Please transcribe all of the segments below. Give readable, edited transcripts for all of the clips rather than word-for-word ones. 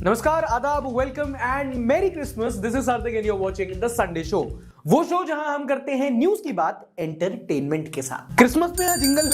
नमस्कार, आदाब, welcome and मेरी Christmas. This is Hardik and you are watching the Sunday show, वो शो जहां हम करते हैं न्यूज की बात एंटरटेनमेंट के साथ। क्रिसमस पे यहाँ जिंगल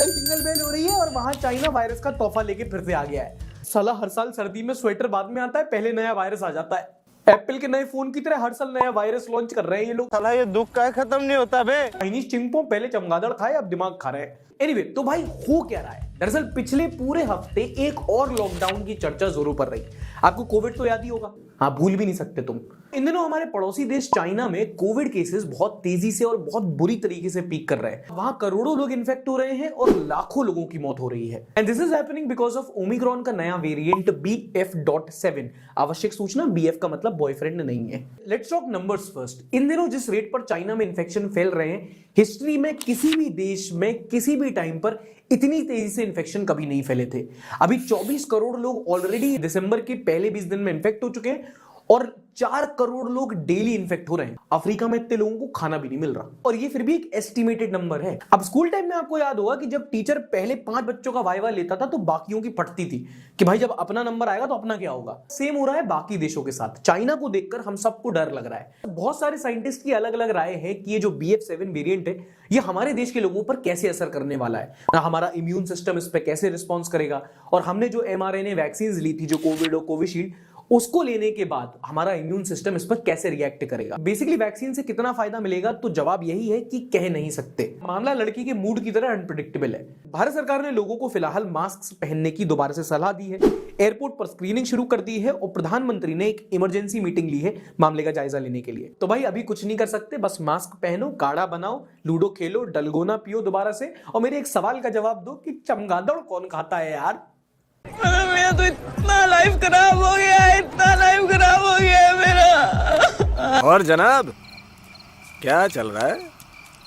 बेल हो रही है और वहां चाइना वायरस का तोहफा लेके फिर से आ गया है। साला हर साल सर्दी में स्वेटर बाद में आता है, पहले नया वायरस आ जाता है। एप्पल के नए फोन की तरह हर साल नया वायरस लॉन्च कर रहे हैं ये लोग। साला ये दुख का खत्म नहीं होता बे। चाइनीज चिंपों पहले चमगादड़ खाए, अब दिमाग खा रहे हैं। एनीवे, तो भाई हो क्या रहा है? दरअसल पिछले पूरे हफ्ते एक और लॉकडाउन की चर्चा जोरों पर रही। आपको कोविड तो याद ही होगा, हाँ, भूल भी नहीं सकते तुम। इन दिनों हमारे पड़ोसी देश चाइना में कोविड केसेस बहुत तेजी से और बहुत बुरी तरीके से पीक कर रहे हैं। वहां करोड़ों लोग इन्फेक्ट हो रहे हैं और लाखों लोगों की मौत हो रही है। And this is happening because of Omicron का नया वेरिएंट BF.7। आवश्यक सूचना, BF का मतलब बॉयफ्रेंड नहीं है। Let's talk numbers first. इन दिनों जिस रेट पर चाइना में इन्फेक्शन फैल रहे हैं, हिस्ट्री में किसी भी देश में किसी भी टाइम पर इतनी तेजी से इन्फेक्शन कभी नहीं फैले थे। अभी 24 करोड़ लोग ऑलरेडी दिसंबर के पहले 20 दिन में इन्फेक्ट हो चुके हैं और 4 करोड़ लोग डेली इन्फेक्ट हो रहे हैं। अफ्रीका में इतने लोगों को खाना भी नहीं मिल रहा, और ये फिर भी एक एस्टिमेटेड नंबर है। अब स्कूल टाइम में आपको याद होगा कि जब टीचर पहले 5 बच्चों का वाइवा लेता था तो बाकियों की फटती थी कि भाई जब अपना नंबर आएगा तो अपना क्या होगा। सेम हो रहा है बाकी देशों के साथ। चाइना को देखकर हम सबको डर लग रहा है। बहुत सारे साइंटिस्ट की अलग अलग राय है कि ये जो BF.7 वेरिएंट है, ये हमारे देश के लोगों पर कैसे असर करने वाला है, हमारा इम्यून सिस्टम इस पर कैसे रिस्पॉन्स करेगा, और हमने जो mRNA वैक्सीन ली थी, जो कोविड और कोविशील्ड, उसको लेने के बाद हमारा इम्यून सिस्टम इस पर कैसे रिएक्ट करेगा। बेसिकली वैक्सीन से कितना फायदा मिलेगा, तो जवाब यही है कि कह नहीं सकते। मामला लड़की के मूड की तरह अनप्रेडिक्टेबल है। भारत सरकार ने लोगों को फिलहाल मास्क पहनने की दोबारा से सलाह दी है, एयरपोर्ट पर स्क्रीनिंग शुरू कर दी है और प्रधानमंत्री ने एक इमरजेंसी मीटिंग ली है मामले का जायजा लेने के लिए। तो भाई अभी कुछ नहीं कर सकते, बस मास्क पहनो, काढ़ा बनाओ, लूडो खेलो, डलगोना पियो दोबारा से, और मेरे एक सवाल का जवाब दो कि चमगादड़ कौन खाता है यार? मेरा तो इतना लाइफ खराब हो गया है, इतना लाइफ खराब हो गया है मेरा। और जनाब क्या चल रहा है?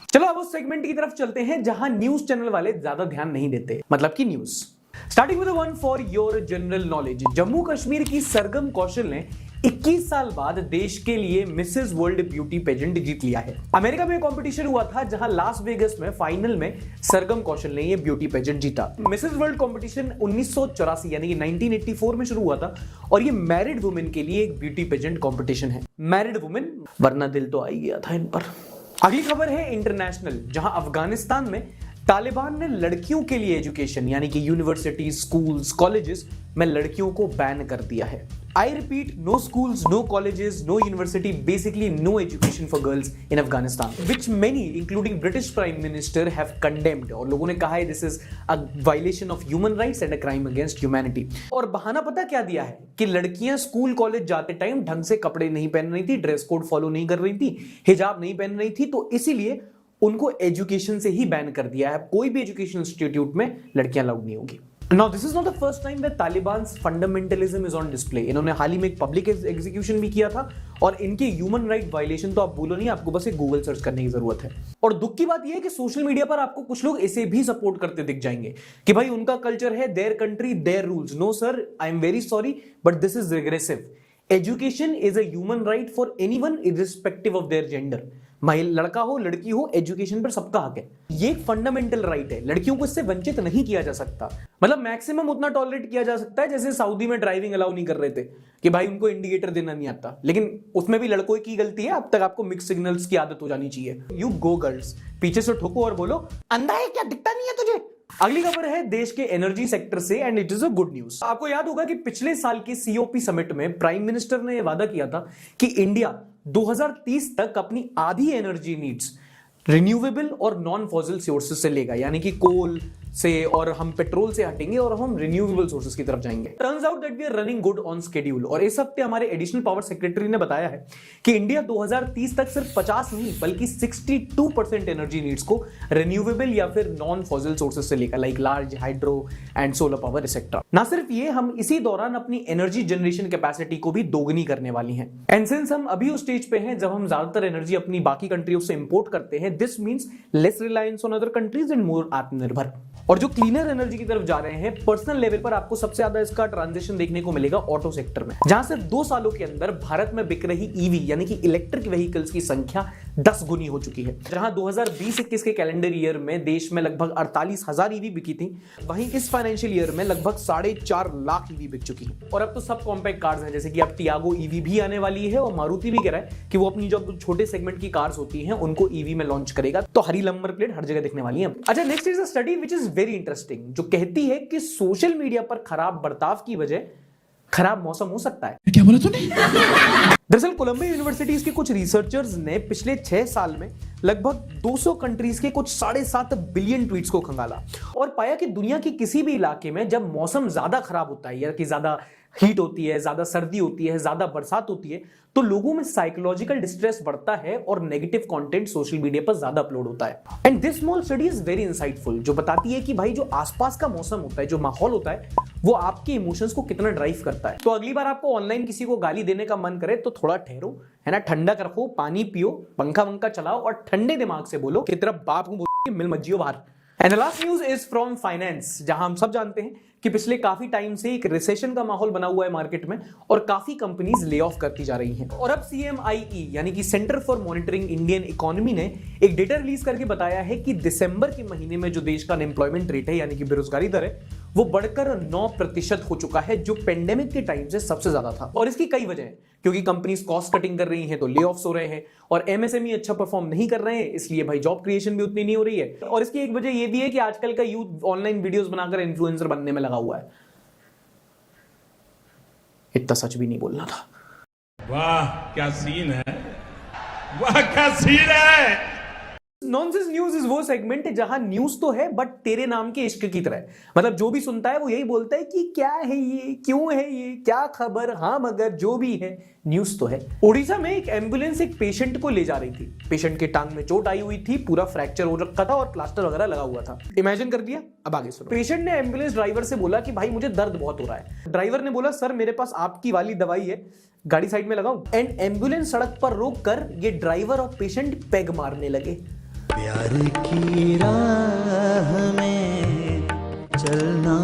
चलो अब उस सेगमेंट की तरफ चलते हैं जहां न्यूज चैनल वाले ज्यादा ध्यान नहीं देते, मतलब कि news. Starting with one for your general knowledge. Jammu Kashmir की सरगम कौशल ने 21 साल बाद देश के लिए मिसेस वर्ल्ड ब्यूटी पेजेंट जीत लिया है। अमेरिका में कंपटीशन हुआ था जहां लास वेगस में फाइनल में सरगम कौशल ने यह ब्यूटी पेजेंट जीता। मिसेस वर्ल्ड कंपटीशन 1984 यानी कि 1984 में शुरू हुआ था, और ये मैरिड वुमेन के लिए एक ब्यूटी पेजेंट कंपटीशन है। मैरिड वुमेन, वरना दिल तो आ ही गया था इन पर। अगली खबर है इंटरनेशनल, जहां अफगानिस्तान में तालिबान ने लड़कियों के लिए एजुकेशन यानी कि यूनिवर्सिटी, स्कूल्स, कॉलेजेस में लड़कियों को बैन कर दिया है। I repeat, no schools, no colleges, no university, basically no education for girls in Afghanistan, which many including British prime minister have condemned. और लोगों ने कहा है this is a violation of human rights and a crime against humanity. और बहाना पता क्या दिया है कि लड़कियां स्कूल कॉलेज जाते टाइम ढंग से कपड़े नहीं पहन रही थी, ड्रेस कोड फॉलो नहीं कर रही थी, हिजाब नहीं पहन रही थी, तो इसीलिए उनको एजुकेशन से ही बैन कर दिया है। कोई भी एजुकेशन इंस्टीट्यूट में लड़कियां अलाउड नहीं होगी। Now this is not the first time that Taliban's fundamentalism is on display। इन्होंने हाल ही में एक पब्लिक एग्जीक्यूशन भी किया था, और इनके ह्यूमन राइट वायलेशन तो आप बोलो नहीं, आपको बस एक गूगल सर्च करने की जरूरत है। और दुख की बात यह है कि सोशल मीडिया पर आपको कुछ लोग इसे भी सपोर्ट करते दिख जाएंगे कि भाई उनका कल्चर है, their country their rules. No sir, I am very sorry, but this is regressive. Education is a human right for anyone irrespective of their gender. लड़का हो लड़की हो, एजुकेशन पर सबका हक है। ये एक फंडामेंटल राइट है, लड़कियों को इससे वंचित नहीं किया जा सकता। मतलब मैक्सिमम उतना टॉलरेट किया जा सकता है जैसे सऊदी में ड्राइविंग अलाउ नहीं कर रहे थे कि भाई उनको इंडिकेटर देना नहीं आता, लेकिन उसमें भी लड़कों की गलती है। अब तक आपको मिक्स सिग्नल्स की आदत हो जानी चाहिए। यू गो गर्ल्स, पीछे से ठोको और बोलो अंधा है क्या, दिखता नहीं है तुझे। अगली खबर है देश के एनर्जी सेक्टर से, and it is a good news. आपको याद होगा कि पिछले साल के COP समिट में प्राइम मिनिस्टर ने यह वादा किया था कि इंडिया 2030 तक अपनी आधी एनर्जी नीड्स रिन्यूएबल और नॉन फॉसिल सोर्सेज से लेगा, यानी कि कोल से, और हम पेट्रोल से हटेंगे और हम रिन्यूएबल सोर्सेज की तरफ जाएंगे। Turns out that we are running good on schedule. और इस हफ्ते हमारे एडिशनल पावर सेक्रेटरी ने बताया है कि इंडिया 2030 तक सिर्फ 50 नहीं बल्कि 62% एनर्जी नीड्स को रिन्यूएबल या फिर नॉन फॉसिल सोर्सेज से लेकर, like large hydro and solar power etcetera. ना सिर्फ ये, हम इसी दौरान अपनी एनर्जी जनरेशन कैपेसिटी को भी दोगुनी करने वाली हैं। एंड सिंस हम अभी उस स्टेज पे हैं जब हम ज्यादातर एनर्जी अपनी बाकी कंट्रियों से इंपोर्ट करते हैं, this means less reliance on other countries and more आत्मनिर्भर। और जो क्लीनर एनर्जी की तरफ जा रहे हैं, पर्सनल लेवल पर आपको सबसे ज्यादा इसका ट्रांजिशन देखने को मिलेगा ऑटो सेक्टर में, जहां सिर्फ 2 सालों के अंदर भारत में बिक रही ईवी यानी कि इलेक्ट्रिक व्हीकल्स की संख्या 10 गुनी हो चुकी है। जहां 2020-21 के कैलेंडर ईयर में देश में लगभग 48,000 ईवी बिकी थी, वहीं इस फाइनेंशियल ईयर में लगभग 4.5 लाख ईवी बिक चुकी है। और अब तो सब कॉम्पैक्ट कार्स हैं, जैसे कि अब टियागो ईवी भी आने वाली है और मारुति भी कह रहा है कि वो अपनी जो छोटे सेगमेंट की कार्स होती हैं उनको ईवी में लॉन्च करेगा। तो हरी नंबर प्लेट हर जगह दिखने वाली है। अच्छा, next is a study which is very interesting, जो कहती है कि सोशल मीडिया पर खराब बर्ताव की वजह खराब मौसम हो सकता है। क्या बोला तूने? दरअसल कोलंबिया यूनिवर्सिटीज के कुछ रिसर्चर्स ने पिछले 6 साल में लगभग 200 कंट्रीज के कुछ 7.5 बिलियन ट्वीट्स को खंगाला और पाया कि दुनिया के किसी भी इलाके में जब मौसम ज्यादा खराब होता है या कि ज्यादा हीट होती है, ज्यादा सर्दी होती है, ज्यादा बरसात होती है, तो लोगों में साइकोलॉजिकल डिस्ट्रेस बढ़ता है और नेगेटिव कंटेंट सोशल मीडिया पर ज्यादा अपलोड होता है। And this small study is very insightful, जो बताती है कि भाई जो आसपास का मौसम होता है, जो माहौल होता है, वो आपके इमोशंस को कितना ड्राइव करता है। तो अगली बार आपको ऑनलाइन किसी को गाली देने का मन करे तो थोड़ा ठहरो, है ना, ठंडक रखो, पानी पियो, पंखा वंखा चलाओ और ठंडे दिमाग से बोलो कि तेरा बाप हूं, मिल मत जियो बाहर। And the last news is from finance, जहां हम सब जानते हैं कि पिछले काफी टाइम से एक रिसेशन का माहौल बना हुआ है मार्केट में और काफी कंपनीज ले ऑफ करती जा रही हैं। और अब CMIE यानी कि centre for monitoring Indian economy ने एक डेटा रिलीज करके बताया है कि दिसंबर के महीने में जो देश का अनएम्प्लॉयमेंट रेट है यानी कि बेरोजगारी दर है, वो बढ़कर 9% हो चुका है, जो पेंडेमिक के टाइम से सबसे ज्यादा था। और इसकी कई वजह है, क्योंकि कंपनीज कॉस्ट कटिंग कर रही हैं तो ले ऑफ्स हो रहे हैं, और MSME अच्छा परफॉर्म नहीं कर रहे हैं, इसलिए भाई जॉब क्रिएशन भी उतनी नहीं हो रही है। और इसकी एक वजह ये भी है कि आजकल का यूथ ऑनलाइन वीडियोस बनाकर इन्फ्लुएंसर बनने में लगा हुआ है। इतना सच भी नहीं बोलना था। वाह क्या सीन है, वाह क्या सीन है। नॉनसेंस न्यूज इज वो सेगमेंट जहां न्यूज तो है बट तेरे नाम के इश्क की तरह, मतलब जो भी सुनता है वो यही बोलता है कि क्या है ये, क्यों है ये, क्या खबर, हाँ मगर जो भी है न्यूज तो है। उड़ीसा में एक एम्बुलेंस एक पेशेंट को ले जा रही थी। पेशेंट के टांग में चोट आई हुई थी, पूरा फ्रैक्चर हो रखा था और प्लास्टर वगैरह लगा हुआ था। इमेजिन कर दिया, अब आगे सुनो। पेशेंट ने एम्बुलेंस ड्राइवर से बोला कि भाई मुझे दर्द बहुत हो रहा है। ड्राइवर ने बोला सर मेरे पास आपकी वाली दवाई है, गाड़ी साइड में लगाऊं? एंड एम्बुलेंस सड़क पर रोक कर ये ड्राइवर और पेशेंट पेग मारने लगे। प्यार की राह में चलना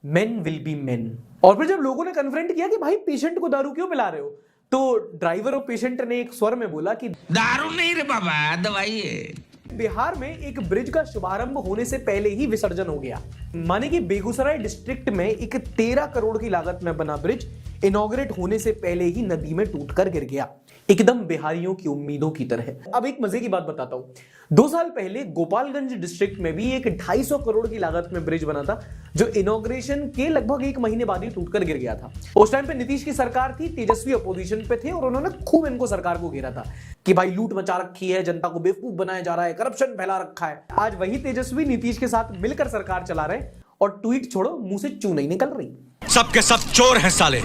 मेन विल बी मेन। और फिर जब लोगों ने कन्फ्रंट किया कि भाई पेशेंट को दारू क्यों पिला रहे हो, तो ड्राइवर और पेशेंट ने एक स्वर में बोला कि दारू नहीं रे बाबा, दवाई है। बिहार में एक ब्रिज का शुभारंभ होने से पहले ही विसर्जन हो गया। माने कि बेगूसराय डिस्ट्रिक्ट में एक 13 करोड़ की लागत में बना ब्रिज इनॉग्रेट होने से पहले ही नदी में टूटकर गिर गया, एकदम बिहारियों की उम्मीदों की तरह। अब एक मजे की बात बताता हूं, 2 साल पहले गोपालगंज डिस्ट्रिक्ट में भी एक 250 करोड़ की लागत में ब्रिज बना था, जो इनॉग्रेशन के लगभग 1 महीने बाद ही टूटकर गिर गया था। उस टाइम पे नीतीश की सरकार थी, तेजस्वी अपोजिशन पे थे और उन्होंने खूब इनको सरकार को घेरा था कि भाई लूट मचा रखी है, जनता को बेवकूफ बनाया जा रहा है, करप्शन फैला रखा है। आज वही तेजस्वी नीतीश के साथ मिलकर सरकार चला रहे हैं और ट्वीट छोड़ो, मुंह से चू नहीं निकल रही। सबके सब चोर हैं साले।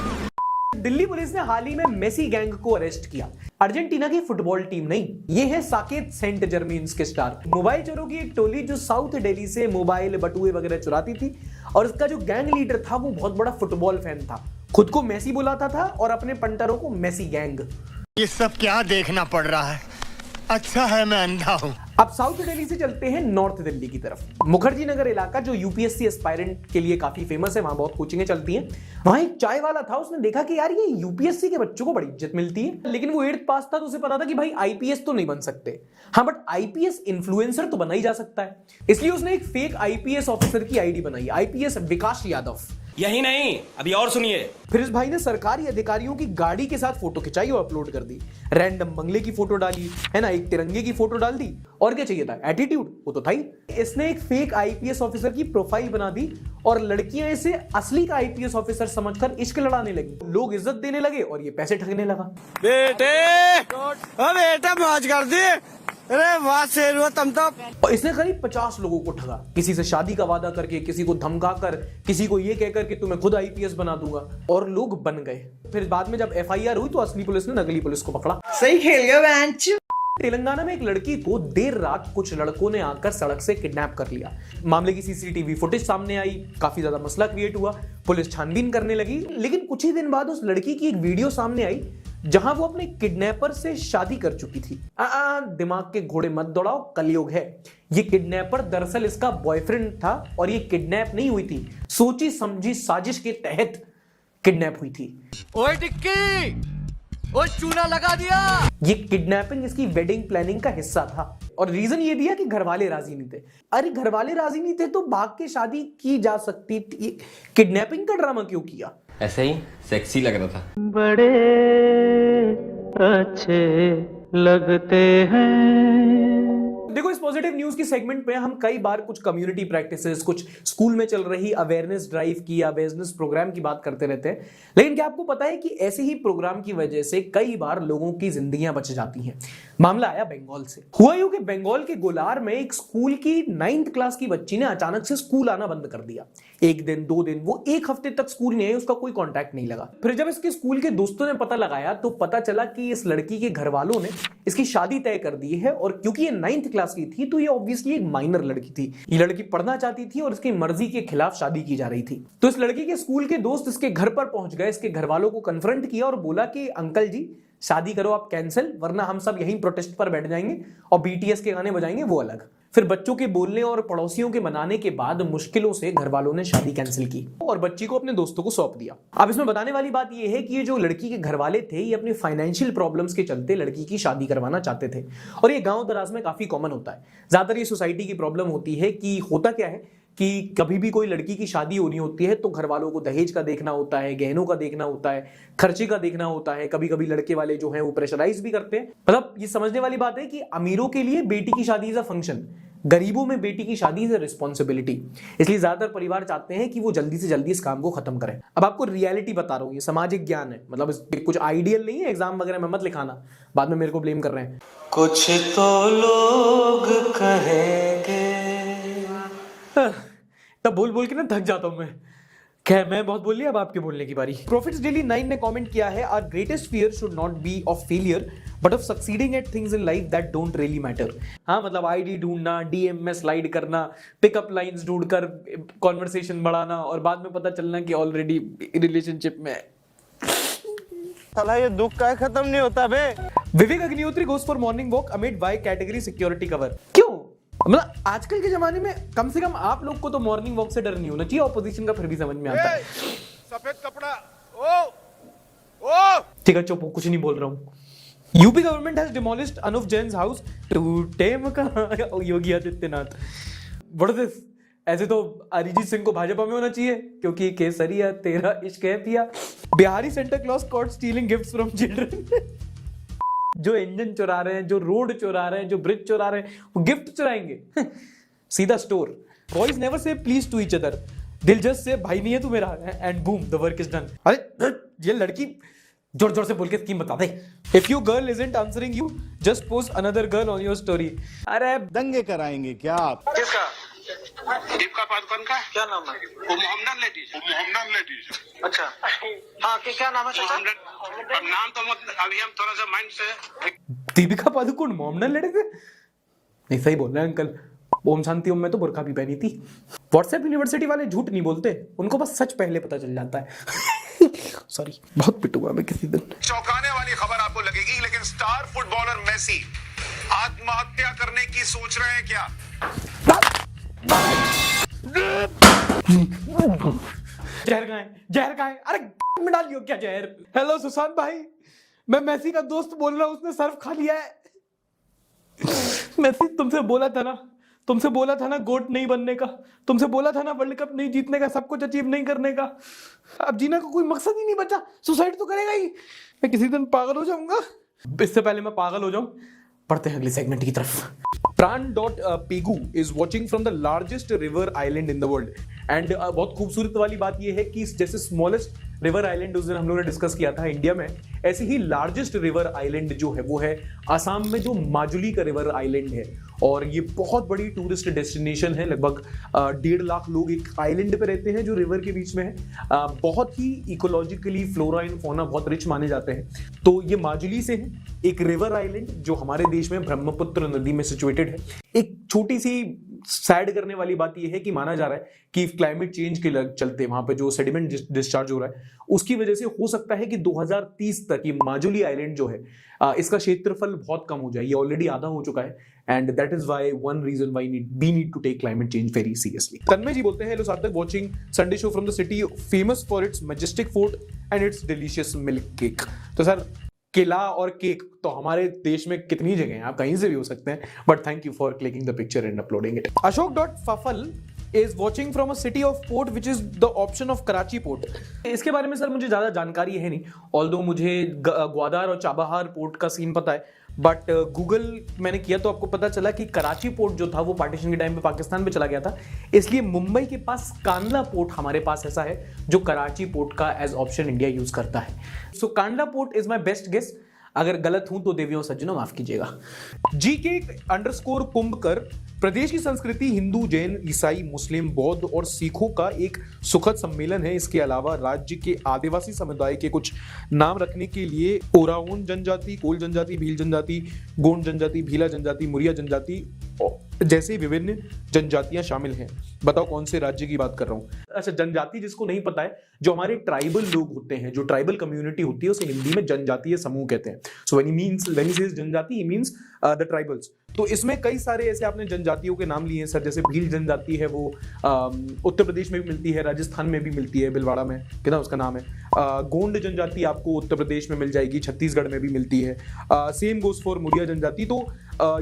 दिल्ली पुलिस ने हाल ही में मेसी गैंग को अरेस्ट किया। अर्जेंटीना की फुटबॉल टीम नहीं, ये है साकेत सेंट जर्मेन्स के स्टार। मोबाइल चोरों की एक टोली जो साउथ दिल्ली से मोबाइल बटुए वगैरह चुराती थी, और इसका जो गैंग लीडर था वो बहुत बड़ा फुटबॉल फैन था, खुद को मेसी बुलाता था और अपने पंटरों को मेसी गैंग। ये सब क्या देखना पड़ रहा है, अच्छा है मैं अंधा हूं। अब साउथ दिल्ली से चलते हैं नॉर्थ दिल्ली की तरफ। मुखर्जी नगर इलाका जो यूपीएससी एस्पायरेंट के लिए काफी फेमस है, वहां बहुत कोचिंगें चलती हैं। वहां एक चाय वाला था, उसने देखा कि यार ये यूपीएससी के बच्चों को बड़ी इज्जत मिलती है, लेकिन वो 8th पास था तो उसे पता था कि भाई आईपीएस तो नहीं बन सकते, हाँ बट आईपीएस इन्फ्लुएंसर तो बना ही जा सकता है। इसलिए उसने एक फेक आईपीएस ऑफिसर की आईडी बनाई, आईपीएस विकास यादव। यही नहीं, अभी और सुनिए। फिर इस भाई ने सरकारी अधिकारियों की गाड़ी के साथ फोटो खिंचाई और अपलोड कर दी, रैंडम बंगले की फोटो डाली, है ना, एक तिरंगे की फोटो डाल दी, और क्या चाहिए था, एटीट्यूड वो तो था ही। इसने एक फेक आईपीएस ऑफिसर की प्रोफाइल बना दी और लड़कियां इसे असली का आईपीएस ऑफिसर समझकर इश्क लड़ाने लगी, लोग इज्जत देने लगे और ये पैसे ठगने लगा। बेटा मौज कर दी, अरे वाह शेर हुआ तुम तो। और इसने करीब 50 लोगों को ठगा, किसी से शादी का वादा करके, किसी को धमकाकर, किसी को ये कहकर कि तुम्हें खुद आईपीएस बना दूंगा, और लोग बन गए। फिर बाद में जब एफआईआर हुई तो असली पुलिस ने नकली पुलिस को पकड़ा। सही खेल गया बेंच। तेलंगाना में एक लड़की को देर रात कुछ लड़कों ने आकर सड़क से किडनैप कर लिया। मामले की सीसीटीवी फुटेज सामने आई, काफी ज्यादा मसला क्रिएट हुआ, पुलिस छानबीन करने लगी, लेकिन कुछ ही दिन बाद उस लड़की की एक वीडियो सामने आई जहां वो अपने किडनैपर से शादी कर चुकी थी। दिमाग के घोड़े मत दौड़ाओ, कलयुग है। ये किडनैपर दरअसल इसका बॉयफ्रेंड था और ये किडनैप नहीं हुई थी, सोची समझी साजिश के तहत किडनैप हुई थी। ओए टिक्की, ओए चूना लगा दिया। ये किडनैपिंग इसकी वेडिंग प्लानिंग का हिस्सा था और रीजन ये दिया कि घर वाले राजी नहीं थे। अरे घर वाले राजी नहीं थे तो भाग के शादी की जा सकती थी, किडनैपिंग का ड्रामा क्यों किया? ऐसे ही सेक्सी लग रहा था। बड़े अच्छे लगते हैं। देखो, इस पॉजिटिव न्यूज की सेगमेंट में हम कई बार कुछ कम्युनिटी प्रैक्टिसेस, कुछ स्कूल में चल रही अवेयरनेस ड्राइव की या बिजनेस प्रोग्राम की बात करते रहते हैं, लेकिन क्या आपको पता है कि ऐसे ही प्रोग्राम की वजह से कई बार लोगों की जिंदगियां बच जाती हैं। मामला आया बंगाल से। हुआ यूं कि बंगाल के गोलार में एक स्कूल की 9th क्लास की बच्ची ने अचानक से स्कूल आना बंद कर दिया। 1 दिन 2 दिन, वो 1 हफ्ते तक स्कूल नहीं आई, उसका कोई कांटेक्ट नहीं लगा। फिर जब इसके स्कूल के दोस्तों ने पता लगाया तो पता चला कि इस लड़की के घर वालों ने इसकी शादी तय कर दी है और क्योंकि ये 9th क्लास की थी तो ये ऑब्वियसली एक माइनर लड़की थी। ये लड़की पढ़ना चाहती थी और इसकी मर्जी के खिलाफ शादी की जा रही थी। तो इस लड़की के स्कूल के दोस्त इसके घर पर पहुंच गए, इसके घर वालों को कन्फ्रंट किया और बोला कि अंकल जी शादी करो आप कैंसिल, वरना हम सब यहीं प्रोटेस्ट पर बैठ जाएंगे और BTS के गाने बजाएंगे वो अलग। फिर बच्चों के बोलने और पड़ोसियों के मनाने के बाद मुश्किलों से घर वालों ने शादी कैंसिल की और बच्ची को अपने दोस्तों को सौंप दिया। अब इसमें बताने वाली बात यह है कि ये जो लड़की के घर वाले थे, ये अपने फाइनेंशियल प्रॉब्लम्स के चलते लड़की की शादी करवाना चाहते थे और ये गांव दराज में काफी कॉमन होता है। ज्यादातर ये सोसाइटी की प्रॉब्लम होती है कि होता क्या है कि कभी भी कोई लड़की की शादी होनी होती है तो घर वालों को दहेज का देखना होता है, गहनों का देखना होता है, खर्चे का देखना होता है। कभी कभी लड़के वाले जो हैं वो प्रेशराइज भी करते हैं। मतलब ये समझने वाली बात है कि अमीरों के लिए बेटी की शादी इज अ फंक्शन, गरीबों में बेटी की शादी इज अ रिस्पॉन्सिबिलिटी। इसलिए ज्यादातर परिवार चाहते हैं कि वो जल्दी से जल्दी इस काम को खत्म करें। अब आपको रियलिटी बता रहा हूं, ये सामाजिक ज्ञान है, मतलब कुछ आइडियल नहीं है, एग्जाम वगैरह में मत लिखाना, बाद में मेरे को ब्लेम कर रहे हैं। कुछ तो लोग कहेंगे। तब बोल बोल के ना थक जाता हूं मैं। खैर, मैं बहुत बोल लिया, अब आपके बोलने की बारी। प्रॉफिट्स डेली 9 ने कमेंट किया है, our greatest fear should not be of failure but of succeeding at things in life that don't really matter. हाँ, मतलब आईडी ढूंढना, DM में स्लाइड करना, पिकअप लाइंस ढूंढकर कॉन्वर्सेशन बढ़ाना और बाद में पता चलना कि ऑलरेडी रिलेशनशिप में है। साला ये दुख का खत्म नहीं होता बे। Vivek Agnihotri goes for morning walk amid Y category security cover. क्यों? मतलब आजकल के जमाने में कम से कम आप लोग को तो मॉर्निंग वॉक से डर नहीं होना चाहिए, ऑपोजिशन का फिर भी समझ में आता है। सफेद कपड़ा ओ ठीक है, चुप, कुछ नहीं बोल रहा हूं। UP government has demolished Anup Jain's house टूटे मकान। Yogi Adityanath. What is this? ऐसे तो अरिजीत सिंह को भाजपा में होना चाहिए क्योंकि केसरिया तेरा इश्क है पिया। Bihari Santa Claus caught stealing gifts from children. जो इंजन चुरा रहे हैं, जो रोड चुरा रहे हैं, जो ब्रिज चुरा रहे हैं, वो गिफ्ट चुराएंगे। सीधा store. Boys never say please to each other, दिल जस्ट से भाई नहीं है तू मेरा, and boom the work is done. अरे ये लड़की जोर जोर से बोल के स्कीम बता दे। If your girl isn't answering you just post another girl on your story. अरे दंगे कराएंगे क्या आप? किसका? दीपिका पादुकोण का क्या नाम है? वो मोहम्मदन लेडीज। अच्छा, हाँ, क्या नाम है चाचा? नाम तो मत, अभी हम थोड़ा सा माइंड से। दीपिका पादुकोण मोहम्मदन लड़े थे? नहीं, सही बोल रहे हैं अंकल। ओम शांति ओम में तो बुर्का भी पहनी थी। व्हाट्सएप यूनिवर्सिटी वाले झूठ नहीं बोलते, उनको बस सच पहले पता चल जाता है। सॉरी, बहुत पिटूंगा मैं किसी दिन। चौंकाने वाली खबर आपको लगेगी, लेकिन स्टार फुटबॉलर मेसी आत्महत्या करने की सोच रहे हैं क्या? जहर कहाँ है? जहर कहाँ है? अरे में डाल दियो क्या जहर? हेलो सुशांत भाई, मैं मेसी का दोस्त बोल रहा हूँ, उसने सर्फ खा लिया है। मेसी, तुमसे बोला था ना गोट नहीं बनने का, तुमसे बोला था ना वर्ल्ड कप नहीं जीतने का, सब कुछ अचीव नहीं करने का। अब जीना का कोई मकसद ही नहीं बचा, सुसाइड तो करेगा ही। मैं किसी दिन पागल हो जाऊंगा। इससे पहले मैं पागल हो जाऊं, पढ़ते हैं अगले सेगमेंट की तरफ। Pran.Pegu is watching from the largest river island in the world and बहुत खूबसूरत वाली बात यह है कि जैसे स्मॉलेस्ट रिवर आइलैंड उस दिन हम लोगों ने डिस्कस किया था इंडिया में, ऐसे ही लार्जेस्ट रिवर आइलैंड जो है वो है आसाम में जो माजुली का रिवर आइलैंड है और ये बहुत बड़ी टूरिस्ट डेस्टिनेशन है। लगभग 1.5 लाख लोग एक आइलैंड पे रहते हैं जो रिवर के बीच में है। बहुत ही इकोलॉजिकली फ्लोरा एंड फौना बहुत रिच माने जाते हैं। तो ये माजुली से है, एक रिवर आइलैंड जो हमारे देश में ब्रह्मपुत्र नदी में सिचुएटेड है। एक छोटी सी सैड करने वाली बात यह है कि माना जा रहा है कि क्लाइमेट चेंज के चलते वहां पे जो सेडिमेंट डिस्चार्ज हो रहा है उसकी वजह से हो सकता है कि 2030 तक ये माजुली आइलैंड जो है इसका क्षेत्रफल बहुत कम हो जाए। ये ऑलरेडी आधा हो चुका है and that is why one reason why we need to take climate change very seriously. Tanmay ji बोलते हैं, hello Sarthak, watching Sunday show from the city famous for its majestic fort and its delicious milk cake. तो sir केला और cake तो हमारे देश में कितनी जगह हैं, आप कहीं से भी हो सकते हैं, but thank you for clicking the picture and uploading it. Ashok.Fafal is watching from a city of port which is the option of Karachi port। इसके बारे में सर मुझे ज्यादा जानकारी है नहीं, ऑल्दो मुझे ग्वादर और चाबहार पोर्ट का सीन पता है, बट गूगल मैंने किया तो आपको पता चला कि कराची पोर्ट जो था वो पार्टीशन के टाइम पे पाकिस्तान में चला गया था, इसलिए मुंबई के पास कांडला पोर्ट हमारे पास ऐसा है जो कराची पोर्ट का एज ऑप्शन इंडिया यूज करता है। So Kandla port is my best guess, अगर गलत हूं तो देवियों सज्जनों माफ कीजिएगा। GK_कुंभकर, प्रदेश की संस्कृति हिंदू, जैन, ईसाई, मुस्लिम, बौद्ध और सिखों का एक सुखद सम्मेलन है। इसके अलावा राज्य के आदिवासी समुदाय के कुछ नाम रखने के लिए ओराओन जनजाति, कोल जनजाति, भील जनजाति, गोंड जनजाति, भीला जनजाति, मुरिया जनजाति जैसे विभिन्न जनजातियां शामिल हैं। बताओ कौन से राज्य की बात कर रहा हूं। अच्छा, जनजाति जिसको नहीं पता है, जो हमारे ट्राइबल लोग होते हैं, जो ट्राइबल कम्युनिटी होती है, उसे हिंदी में जनजातीय समूह कहते हैं। सो व्हेन ही सेज जनजाति ही मींस द ट्राइबल्स। तो इसमें कई सारे ऐसे आपने जनजातियों के नाम लिए हैं सर, जैसे भील जनजाति है वो उत्तर प्रदेश में भी मिलती है, राजस्थान में भी मिलती है, भिलवाड़ा में कितना उसका नाम है। गोंड जनजाति आपको उत्तर प्रदेश में मिल जाएगी, छत्तीसगढ़ में भी मिलती है। सेम गोस फॉर मुरिया जनजाति। तो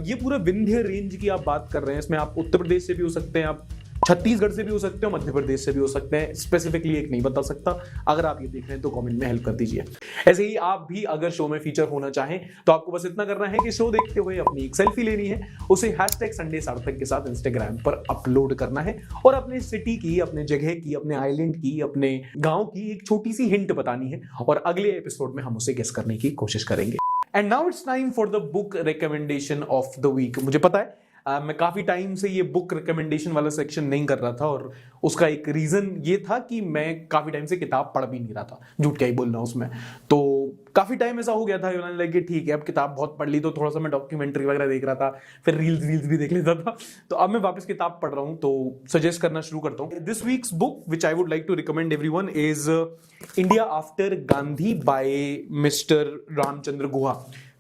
ये पूरा विंध्य रेंज की आप बात कर रहे हैं, इसमें आप उत्तर प्रदेश से भी हो सकते हैं, आप छत्तीसगढ़ से भी हो सकते हो, मध्य प्रदेश से भी हो सकते हैं, स्पेसिफिकली एक नहीं बता सकता। अगर आप ये देख रहे हैं तो कमेंट में हेल्प कर दीजिए। ऐसे ही आप भी अगर शो में फीचर होना चाहें तो आपको बस इतना करना है कि शो देखते हुए अपनी एक सेल्फी लेनी है, उसे #संडे सार्थक के साथ इंस्टाग्राम पर अपलोड करना है और अपने सिटी की, अपने जगह की, अपने आइलैंड की, अपने गांव की एक छोटी सी हिंट बतानी है और अगले एपिसोड में हम उसे गेस करने की कोशिश करेंगे। And now it's time for the book recommendation of the week. मुझे पता है मैं काफी टाइम से ये बुक रिकमेंडेशन वाला सेक्शन नहीं कर रहा था और उसका एक रीजन ये था कि मैं काफी टाइम से किताब पढ़ भी नहीं रहा था, झूठ क्या ही बोल रहा हूँ उसमें। तो काफी टाइम ऐसा हो गया था, लगे ठीक है अब किताब बहुत पढ़ ली, तो थोड़ा सा मैं डॉक्यूमेंट्री वगैरह देख रहा था, फिर रील्स भी देख लेता था। तो अब मैं वापस किताब पढ़ रहा हूँ, तो सजेस्ट करना शुरू करता हूँ। This week's book which I would like to recommend everyone is India after Gandhi by mister Ramachandra Guha.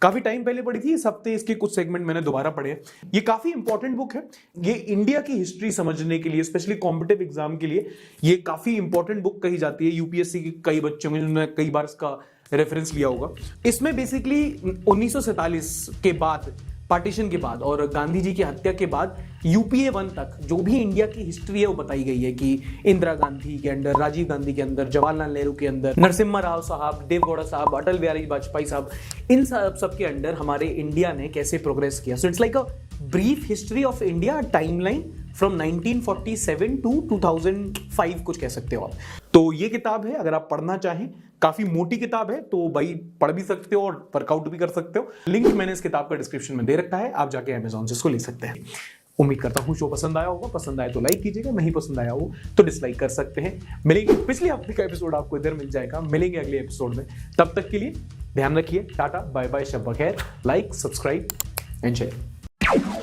काफी टाइम पहले पढ़ी थी, इस हफ्ते इसके कुछ सेगमेंट मैंने दोबारा पढ़े। ये काफी इंपॉर्टेंट बुक है, ये इंडिया की हिस्ट्री समझने के लिए, स्पेशली कॉम्पिटिटिव एग्जाम के लिए ये काफी इंपॉर्टेंट बुक कही जाती है। यूपीएससी के कई बच्चों ने कई बार इसका रेफरेंस लिया होगा। इसमें बेसिकली 1947 के बाद, पार्टीशन के बाद और गांधी जी की हत्या के बाद यूपीए 1 तक जो भी इंडिया की हिस्ट्री है वो बताई गई है कि इंदिरा गांधी के अंदर, राजीव गांधी के अंदर, जवाहरलाल नेहरू के अंदर, नरसिम्हा राव साहब, देवगौड़ा साहब, अटल बिहारी वाजपेयी साहब, इन सब के अंडर हमारे इंडिया ने कैसे प्रोग्रेस किया। So it's like a brief history of India, timeline from 1947 to 2005 कुछ कह सकते हो आप। तो ये किताब है, अगर आप पढ़ना चाहें, काफी मोटी किताब है, तो भाई पढ़ भी सकते हो और वर्कआउट भी कर सकते हो। लिंक मैंने इस किताब का डिस्क्रिप्शन में दे रखा है, आप जाके अमेज़न से इसको ले सकते हैं। उम्मीद करता हूं शो पसंद आया होगा, पसंद आया तो लाइक कीजिएगा, नहीं पसंद आया हो तो डिसलाइक कर सकते हैं। मिलेंगे, पिछले हफ्ते का एपिसोड आपको इधर मिल जाएगा, मिलेंगे अगले एपिसोड में। तब तक के लिए ध्यान रखिए, टाटा बाय बाय, शब बखैर, लाइक, सब्सक्राइब एंड शेयर।